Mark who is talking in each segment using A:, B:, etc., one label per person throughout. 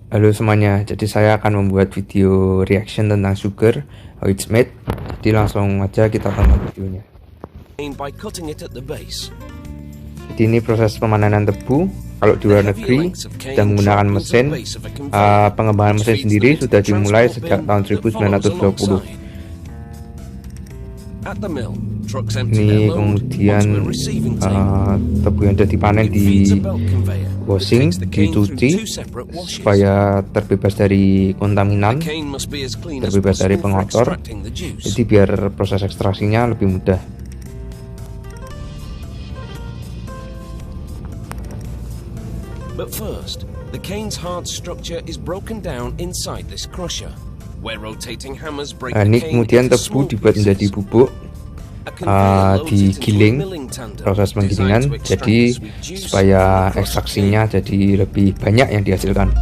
A: Halo semuanya, jadi saya akan membuat video reaction tentang sugar, how it's made. Jadi langsung aja kita tonton videonya. Jadi ini proses pemanenan tebu. Kalau di luar negeri sudah menggunakan mesin, pengembangan mesin sendiri sudah dimulai sejak tahun 1920. Ini kemudian tebu yang sudah dipanen di washing, dicuci supaya terbebas dari kontaminan, terbebas dari pengotor, jadi biar proses ekstraksinya lebih mudah.
B: But first, the cane's hard structure is broken down inside this crusher, where rotating hammers break the cane
A: kemudian
B: into
A: tebu
B: small
A: dibuat menjadi
B: pieces.
A: bubuk, digiling, proses penggilingan, jadi supaya ekstraksinya jadi lebih banyak yang dihasilkan.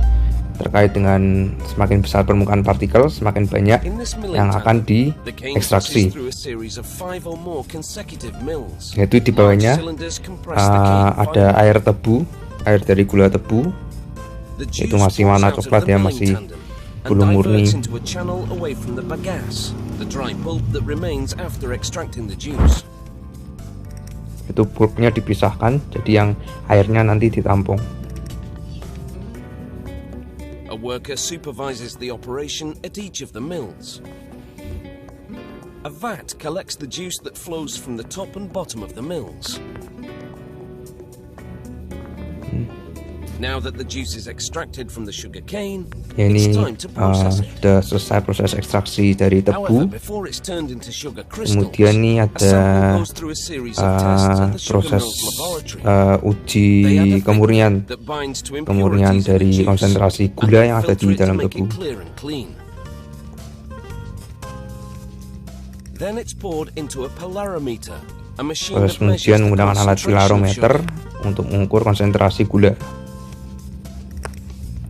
A: Terkait dengan semakin besar permukaan partikel, semakin banyak yang akan diekstraksi. Yaitu di bawahnya ada air tebu, air dari gula tebu, itu masih warna coklat ya, masih belum murni. Itu pulpnya dipisahkan, jadi yang airnya nanti ditampung.
B: A worker supervises the operation at each of the mills. A vat collects the juice that flows from the top and bottom of the mills. Now that the juice is extracted from the sugar cane, it's time to process it.
A: Sudah selesai proses ekstraksi dari tebu. Kemudian ini ada proses uji kemurnian dari konsentrasi gula yang ada di dalam tebu. Proses pengujian menggunakan alat pilarometer untuk mengukur konsentrasi gula.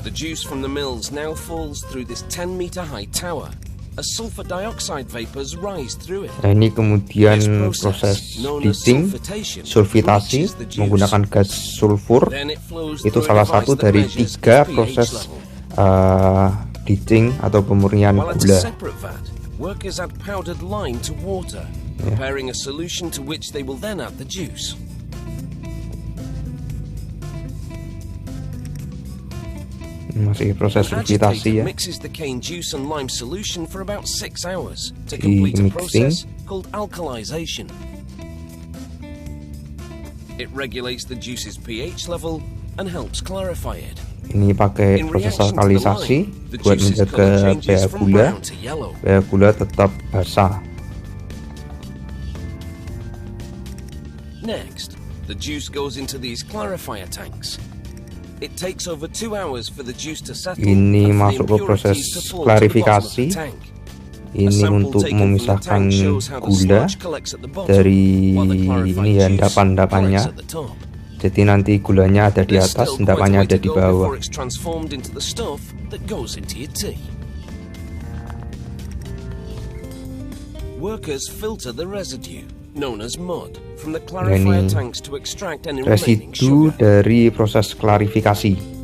B: The juice from the mills now falls through this 10-meter high tower. As sulfur dioxide vapors rise through it.
A: Ini kemudian proses ditting, sulfitasi menggunakan gas sulfur. Itu salah satu dari 3 proses ditting atau pemurnian gula.
B: Workers add powdered lime to water, preparing a solution to which they will then add the juice.
A: Masih proses sulfitasi ya.
B: Mixes the cane juice and lime solution for about 6 hours to complete a process called alkalization. It regulates the juice's pH level and helps clarify it.
A: Ini pakai proses alkalisasi buat menjaga pH gula tetap basah.
B: Next, the juice goes into these clarifier tanks. It takes over 2 hours for the juice to settle.
A: Ini masuk ke proses klarifikasi. Ini untuk memisahkan gula dari ini ya endapan-endapannya. Jadi nanti gulanya ada di atas, endapannya ada di bawah.
B: Workers filter the residue, known as mud, from the clarifier tanks to extract any remaining
A: residu
B: sugar.
A: dari proses klarifikasi.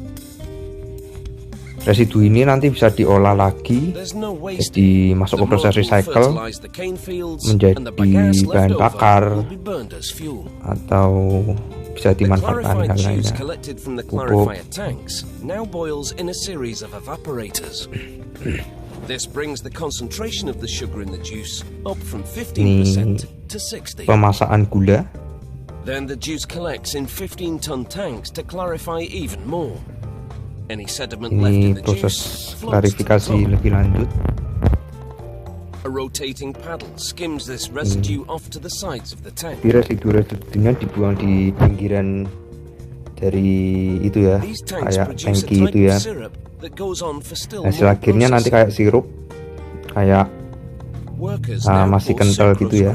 A: Residu ini nanti bisa diolah lagi, jadi masuk ke proses recycle, menjadi bahan bakar, atau bisa dimanfaatkan hal lainnya. Pupuk.
B: This brings the concentration of the sugar in the juice up from 15% to 60%.
A: Pemasakan gula.
B: Then the juice collects in 15-ton tanks to clarify even more. Any sediment left in the juice
A: klarifikasi lebih lanjut.
B: A rotating paddle skims this residue off to the sides of the tank.
A: Residu-residunya dibuang di pinggiran dari itu ya, kayak tangki itu ya. Hasil akhirnya nanti kayak sirup, kayak masih kental gitu ya.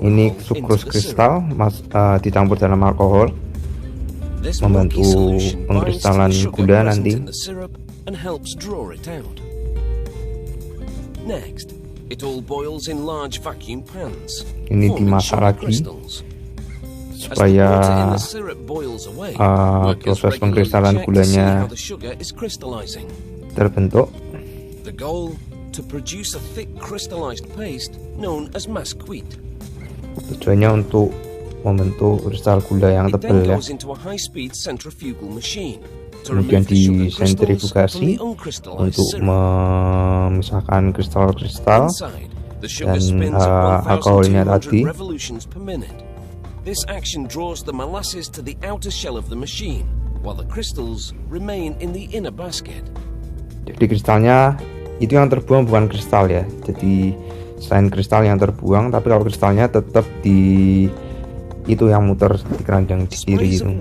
A: Ini sukrose kristal dicampur dalam alkohol, membantu pengkristalan gula nanti. Ini dimasak lagi supaya proses pengkristalan gulanya terbentuk.
B: The goal, to produce a thick crystallized paste known as masquite.
A: Tujuannya untuk membentuk kristal gula yang tebal ya. Kemudian disentrifugasi untuk memisahkan kristal-kristal dan alkoholnya tadi.
B: This action draws the molasses to the outer shell of the machine, while the crystals remain in the inner basket.
A: Jadi kristalnya itu yang terbuang bukan kristal ya. Jadi selain kristal yang terbuang, tapi kalau kristalnya tetap di itu yang muter di keranjang di kiri itu.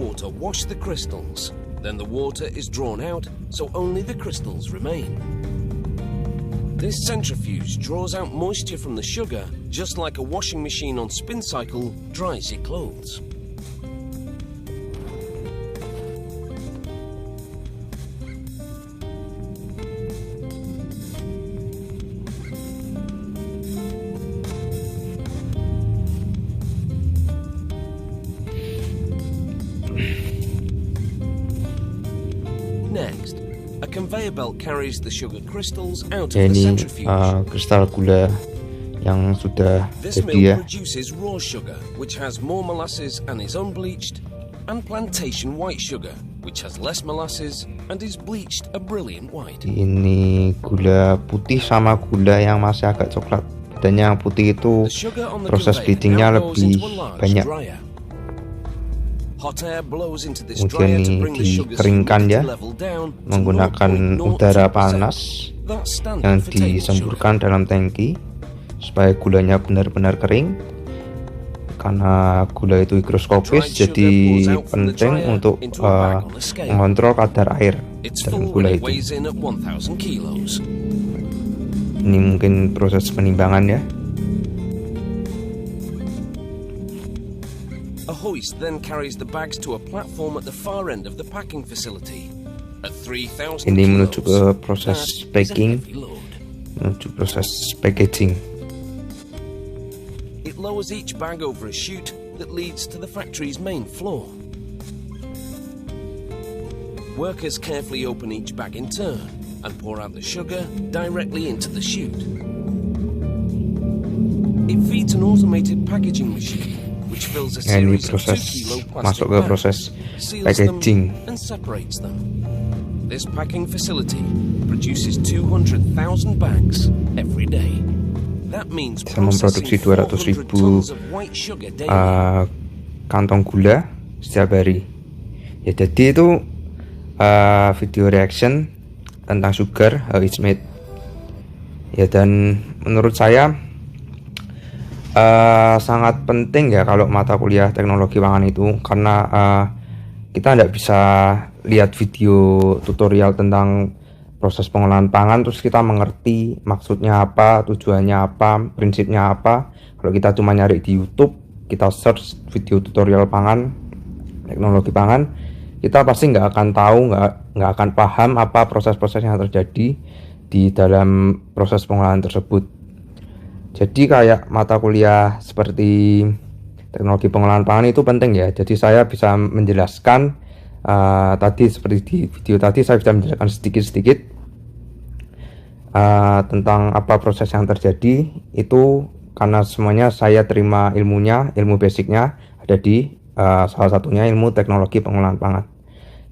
B: Then the water is drawn out, so only the crystals remain. This centrifuge draws out moisture from the sugar, just like a washing machine on spin cycle dries your clothes. Next, a conveyor belt carries the sugar crystals out of the centrifuge.
A: Kristal gula yang sudah
B: This
A: jadi
B: mill
A: ya.
B: produces raw sugar, which has more molasses and is unbleached, and plantation white sugar, which has less molasses and is bleached a brilliant white.
A: Ini gula putih sama gula yang masih agak coklat. Dan yang putih itu proses bleachingnya lebih banyak. Kemudian ini dikeringkan ya menggunakan udara panas yang disemburkan dalam tangki supaya gulanya benar-benar kering. Karena gula itu higroskopis, jadi penting untuk mengontrol kadar air dalam gula itu. Ini mungkin proses penimbangan ya.
B: A hoist then carries the bags to a platform at the far end of the packing facility. At 3,000
A: Ini menuju ke
B: kilos,
A: proses
B: that is a
A: packing,
B: heavy load.
A: menuju proses packaging.
B: It lowers each bag over a chute that leads to the factory's main floor. Workers carefully open each bag in turn and pour out the sugar directly into the chute. It feeds an automated packaging machine, which fills a
A: Ini
B: series of
A: proses
B: 2 kilo plastic
A: masuk ke proses
B: bags, seals
A: packaging.
B: them, and separates them. This packing facility produces 200,000 bags every day. That means
A: Bisa memproduksi 200.000
B: tons of white sugar daily.
A: kantong gula setiap hari. Ya jadi itu video reaction tentang sugar, how it's made. Ya dan menurut saya sangat penting ya kalau mata kuliah teknologi pangan itu, karena kita tidak bisa lihat video tutorial tentang proses pengolahan pangan terus kita mengerti maksudnya apa, tujuannya apa, prinsipnya apa. Kalau kita cuma nyari di YouTube, kita search video tutorial pangan, teknologi pangan, kita pasti nggak akan tahu, nggak akan paham apa proses-proses yang terjadi di dalam proses pengolahan tersebut. Jadi kayak mata kuliah seperti teknologi pengolahan pangan itu penting ya. Jadi saya bisa menjelaskan tadi seperti di video tadi saya bisa menjelaskan sedikit-sedikit tentang apa proses yang terjadi itu, karena semuanya saya terima ilmunya, ilmu basicnya ada di salah satunya ilmu teknologi pengolahan pangan.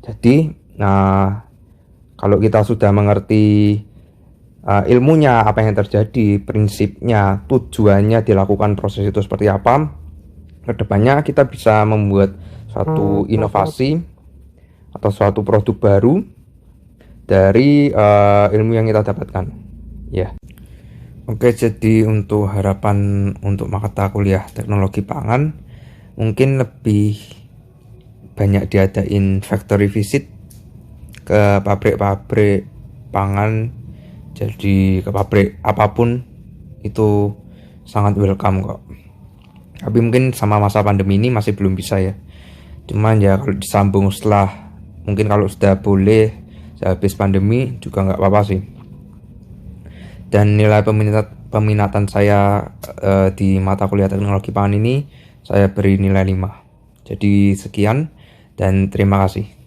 A: Jadi kalau kita sudah mengerti ilmunya, apa yang terjadi, prinsipnya, tujuannya dilakukan proses itu seperti apa, kedepannya kita bisa membuat suatu inovasi atau suatu produk baru dari ilmu yang kita dapatkan ya. Oke, jadi untuk harapan untuk mata kuliah teknologi pangan mungkin lebih banyak diadain factory visit ke pabrik-pabrik pangan. Jadi ke pabrik apapun itu sangat welcome kok. Tapi mungkin sama masa pandemi ini masih belum bisa ya. Cuman ya kalau disambung setelah, mungkin kalau sudah boleh habis pandemi juga nggak apa-apa sih. Dan nilai peminatan saya di mata kuliah teknologi pangan ini saya beri nilai 5. Jadi sekian dan terima kasih.